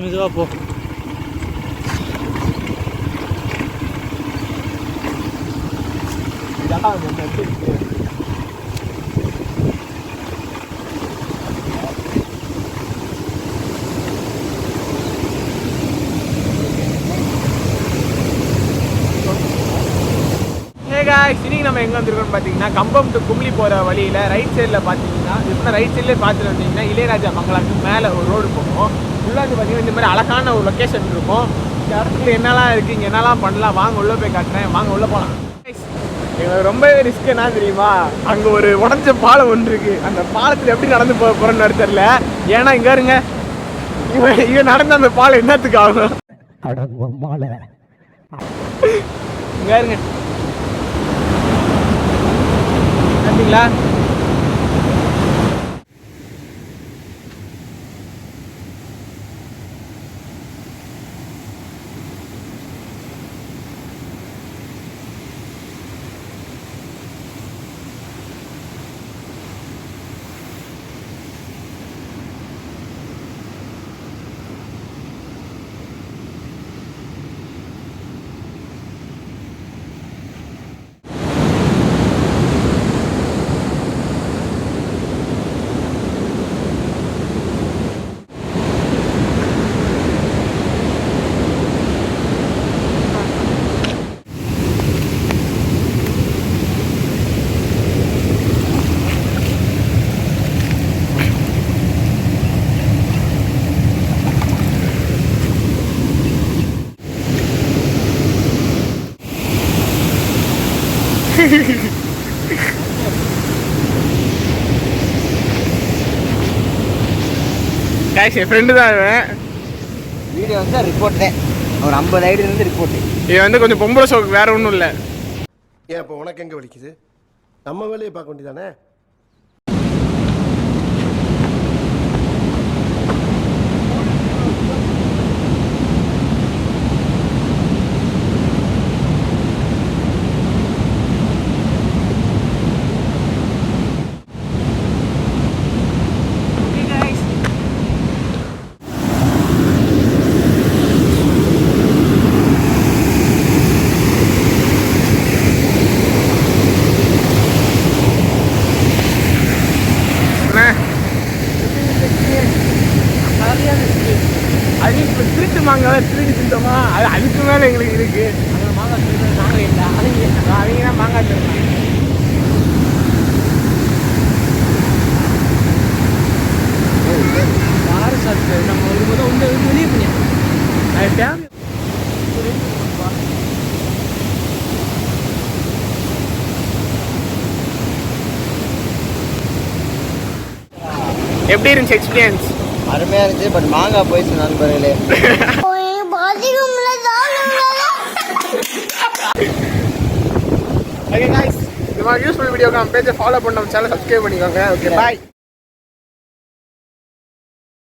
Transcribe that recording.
மெதுவா போ. இன்னைக்கு நம்ம எங்கே வந்துருக்கோம்னு பார்த்தீங்கன்னா கம்பம் டு கும்ளி போகிற வழியில் ரைட் சைடில் பார்த்தீங்கன்னா இப்போ ரைட் சைட்லேயே பார்த்துட்டு வந்தீங்கன்னா இளையராஜா மங்கலாக்கு மேலே ஒரு ரோடு போகும். உள்ளாந்து பார்த்தீங்கன்னா இந்த மாதிரி அழகான ஒரு லொக்கேஷன் இருக்கும். இந்த இடத்துல என்னெல்லாம் இருக்குது, இங்கே என்னெல்லாம் பண்ணலாம், வாங்க உள்ளே போய் காட்டுறேன், வாங்க உள்ளே போகலாம். எங்களுக்கு ரொம்பவே ரிஸ்க் என்ன தெரியுமா, அங்கே ஒரு உடஞ்ச பாலம் ஒன்று இருக்குது. அந்த பாலத்தில் எப்படி நடந்து போகிறேன்னு தெரியல. ஏன்னா இங்கே இருங்க, இவன் நடந்த அந்த பாலம் என்னத்துக்கு ஆகும். இங்கே இருங்க பார்த்தீங்களா, என் ஃப்ரெண்டு தான் இவன். வீடியோ வந்து ரிப்போர்ட் தான், ஒரு 50 ஐடி இருந்து ரிப்போர்ட். இது வந்து கொஞ்சம் பொம்பளை ஷோக்கு, வேற ஒன்றும் இல்லை. ஏன் இப்போ உனக்கு எங்கே வலிக்குது? நம்ம வேலையை பார்க்க வேண்டியதானே. அது இப்போ திருட்டு மாங்காய் திருடி திட்டோமா, அது அதுக்கு மேலே எங்களுக்கு இருக்கு. மாங்காய் திரும்ப மாங்காய் இல்லை, அவங்க தான் மாங்காய் திருடுறாங்க. யாரு சாப்பிட்டு நம்ம ஒரு முறை உண்டு வெளியே பண்ணியா அது டேம். எப்படி இருந்துச்சு எக்ஸ்பீரியன்ஸ்? அருமையாக இருந்துச்சு. பட் மாங்காய் போயிடுச்சு நண்பர்களே. ஓகே गाइस, இந்த மாதிரி யூஸ்ஃபுல் வீடியோக்கு நம்ம பேஜை ஃபாலோ பண்ண, நம்ம சேனலை சப்ஸ்கிரைப் பண்ணிக்கோங்க. Okay bye.